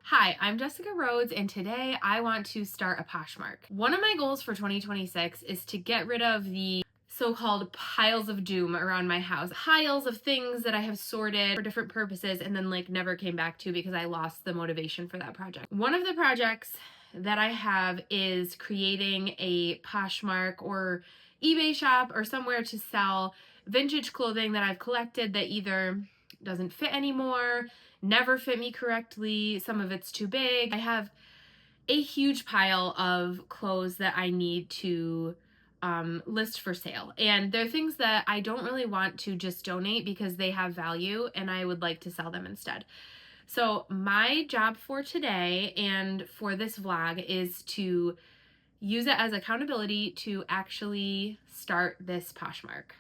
Hi, I'm Jessica Rhodes, and today I want to start a Poshmark. One of my goals for 2026 is to get rid of the so-called piles of doom around my house. Piles of things that I have sorted for different purposes and then never came back to because I lost the motivation for that project. One of the projects that I have is creating a Poshmark or eBay shop or somewhere to sell vintage clothing that I've collected that either doesn't fit anymore, never fit me correctly, some of it's too big. I have a huge pile of clothes that I need to list for sale. And they're things that I don't really want to just donate because they have value and I would like to sell them instead. So my job for today and for this vlog is to use it as accountability to actually start this Poshmark.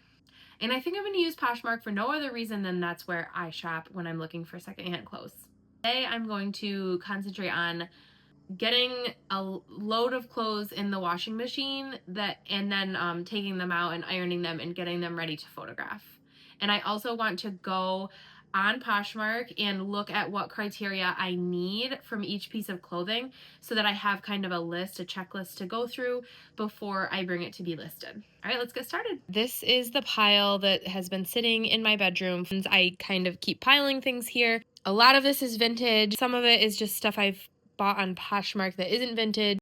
And I think I'm going to use Poshmark for no other reason than that's where I shop when I'm looking for secondhand clothes. Today I'm going to concentrate on getting a load of clothes in the washing machine and then taking them out and ironing them and getting them ready to photograph. And I also want to go on Poshmark and look at what criteria I need from each piece of clothing so that I have kind of a checklist to go through before I bring it to be listed. All right, let's get started. This is the pile that has been sitting in my bedroom. I kind of keep piling things here. A lot of this is vintage. Some of it is just stuff I've bought on Poshmark that isn't vintage.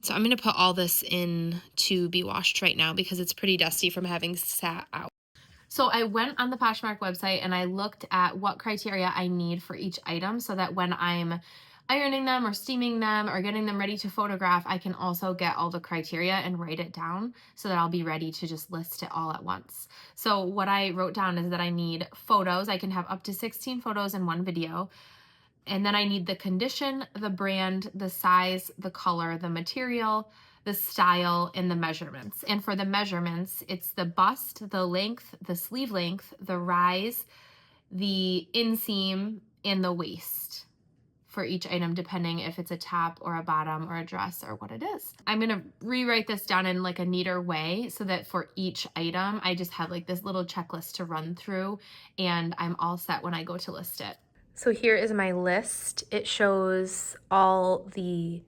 So I'm going to put all this in to be washed right now because it's pretty dusty from having sat out. So I went on the Poshmark website and I looked at what criteria I need for each item so that when I'm ironing them or steaming them or getting them ready to photograph, I can also get all the criteria and write it down so that I'll be ready to just list it all at once. So what I wrote down is that I need photos. I can have up to 16 photos in one video. And then I need the condition, the brand, the size, the color, the material, the style, and the measurements. And for the measurements, it's the bust, the length, the sleeve length, the rise, the inseam, and the waist for each item, depending if it's a top or a bottom or a dress or what it is. I'm gonna rewrite this down in a neater way so that for each item, I just have this little checklist to run through and I'm all set when I go to list it. So here is my list. It shows all the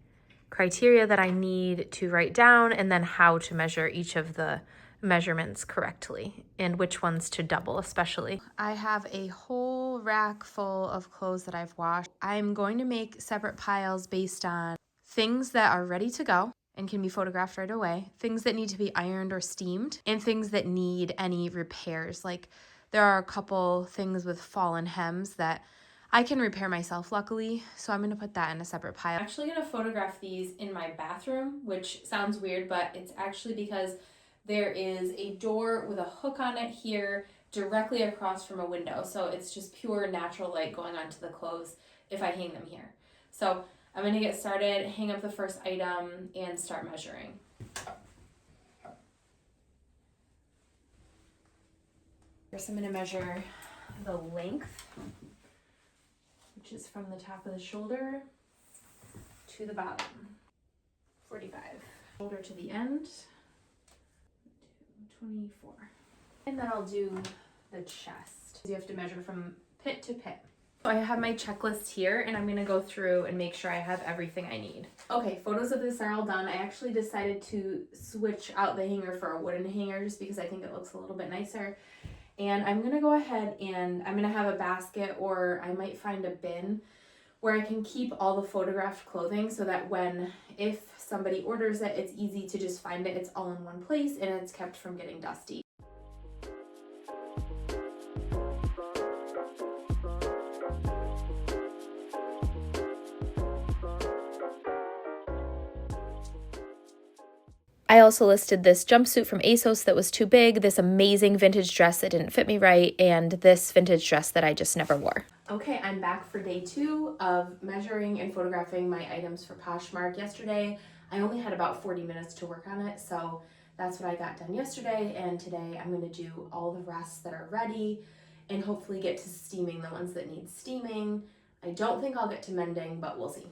criteria that I need to write down and then how to measure each of the measurements correctly and which ones to double especially. I have a whole rack full of clothes that I've washed. I'm going to make separate piles based on things that are ready to go and can be photographed right away, things that need to be ironed or steamed, and things that need any repairs. There are a couple things with fallen hems that I can repair myself, luckily, so I'm going to put that in a separate pile. I'm actually going to photograph these in my bathroom, which sounds weird, but it's actually because there is a door with a hook on it here directly across from a window, so it's just pure natural light going onto the clothes if I hang them here. So I'm going to get started, hang up the first item, and start measuring. First I'm going to measure the length, which is from the top of the shoulder to the bottom, 45. Shoulder to the end, 24. And then I'll do the chest. You have to measure from pit to pit. So I have my checklist here and I'm gonna go through and make sure I have everything I need. Okay, photos of this are all done. I actually decided to switch out the hanger for a wooden hanger just because I think it looks a little bit nicer. And I'm gonna go ahead and I'm gonna have a basket, or I might find a bin where I can keep all the photographed clothing so that if somebody orders it, it's easy to just find it. It's all in one place and it's kept from getting dusty. I also listed this jumpsuit from ASOS that was too big, this amazing vintage dress that didn't fit me right, and this vintage dress that I just never wore. Okay, I'm back for day 2 of measuring and photographing my items for Poshmark. Yesterday, I only had about 40 minutes to work on it, so that's what I got done yesterday, and today I'm going to do all the rest that are ready and hopefully get to steaming the ones that need steaming. I don't think I'll get to mending, but we'll see.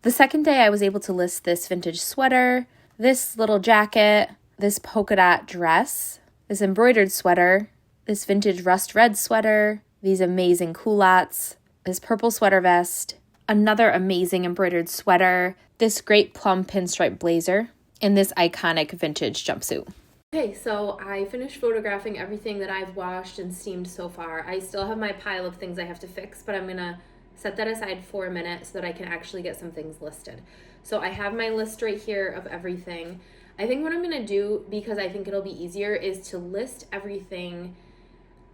The second day I was able to list this vintage sweater, this little jacket, this polka dot dress, this embroidered sweater, this vintage rust red sweater, these amazing culottes, this purple sweater vest, another amazing embroidered sweater, this great plum pinstripe blazer, and this iconic vintage jumpsuit. Okay, so I finished photographing everything that I've washed and steamed so far. I still have my pile of things I have to fix, but I'm going to set that aside for a minute so that I can actually get some things listed. So I have my list right here of everything. I think what I'm going to do, because I think it'll be easier, is to list everything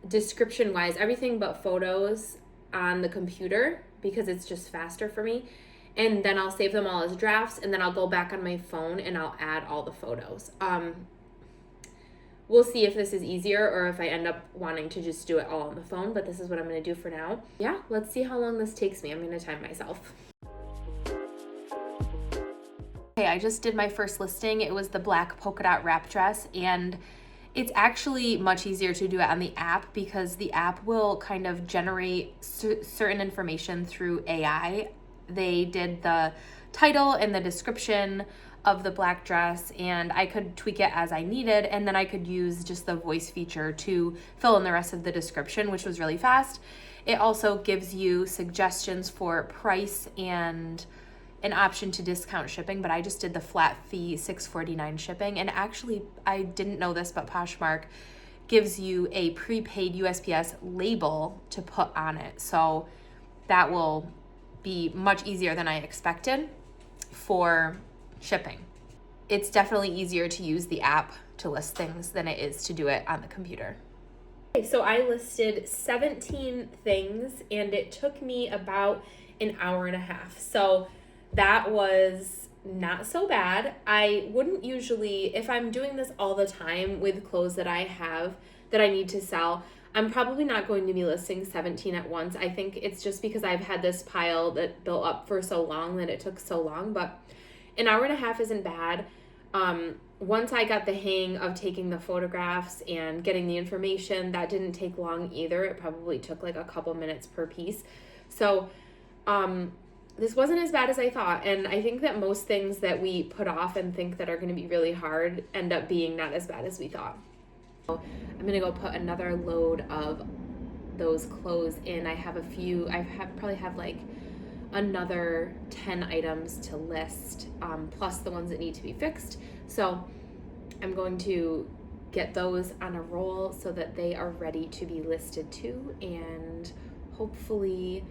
description-wise, everything but photos on the computer, because it's just faster for me. And then I'll save them all as drafts, and then I'll go back on my phone and I'll add all the photos. We'll see if this is easier or if I end up wanting to just do it all on the phone, but this is what I'm going to do for now. Yeah, let's see how long this takes me. I'm going to time myself. Okay, I just did my first listing. It was the black polka dot wrap dress, and it's actually much easier to do it on the app because the app will kind of generate certain information through AI. They did the title and the description of the black dress, and I could tweak it as I needed, and then I could use just the voice feature to fill in the rest of the description, which was really fast. It also gives you suggestions for price and an option to discount shipping, but I just did the flat fee $6.49 shipping. And actually, I didn't know this, but Poshmark gives you a prepaid USPS label to put on it, so that will be much easier than I expected for shipping. It's definitely easier to use the app to list things than it is to do it on the computer. Okay, so I listed 17 things and it took me about an hour and a half. So that was not so bad. I wouldn't usually, if I'm doing this all the time with clothes that I have that I need to sell, I'm probably not going to be listing 17 at once. I think it's just because I've had this pile that built up for so long that it took so long, but an hour and a half isn't bad. Once I got the hang of taking the photographs and getting the information, that didn't take long either. It probably took like a couple minutes per piece. So this wasn't as bad as I thought. And I think that most things that we put off and think that are going to be really hard end up being not as bad as we thought. So I'm going to go put another load of those clothes in. I have a few, probably have like another 10 items to list, plus the ones that need to be fixed. So I'm going to get those on a roll so that they are ready to be listed too, and hopefully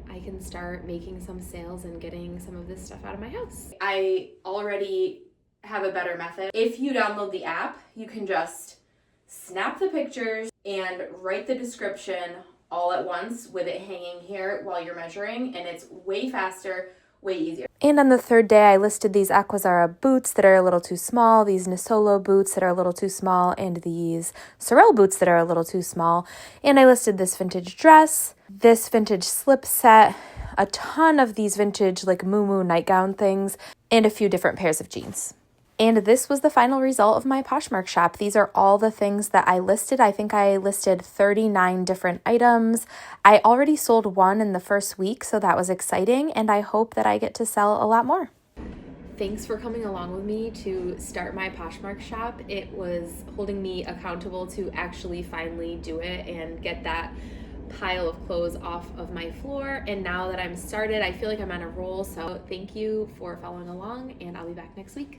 I can start making some sales and getting some of this stuff out of my house. I already have a better method. If you download the app, you can just snap the pictures and write the description all at once with it hanging here while you're measuring, and it's way faster, way easier. And on the third day, I listed these Aquazzara boots that are a little too small, these Nisolo boots that are a little too small, and these Sorel boots that are a little too small. And I listed this vintage dress, this vintage slip set, a ton of these vintage like muumuu nightgown things, and a few different pairs of jeans. And this was the final result of my Poshmark shop. These are all the things that I listed. I think I listed 39 different items. I already sold one in the first week, so that was exciting, and I hope that I get to sell a lot more. Thanks for coming along with me to start my Poshmark shop. It was holding me accountable to actually finally do it and get that pile of clothes off of my floor. And now that I'm started, I feel like I'm on a roll. So thank you for following along, and I'll be back next week.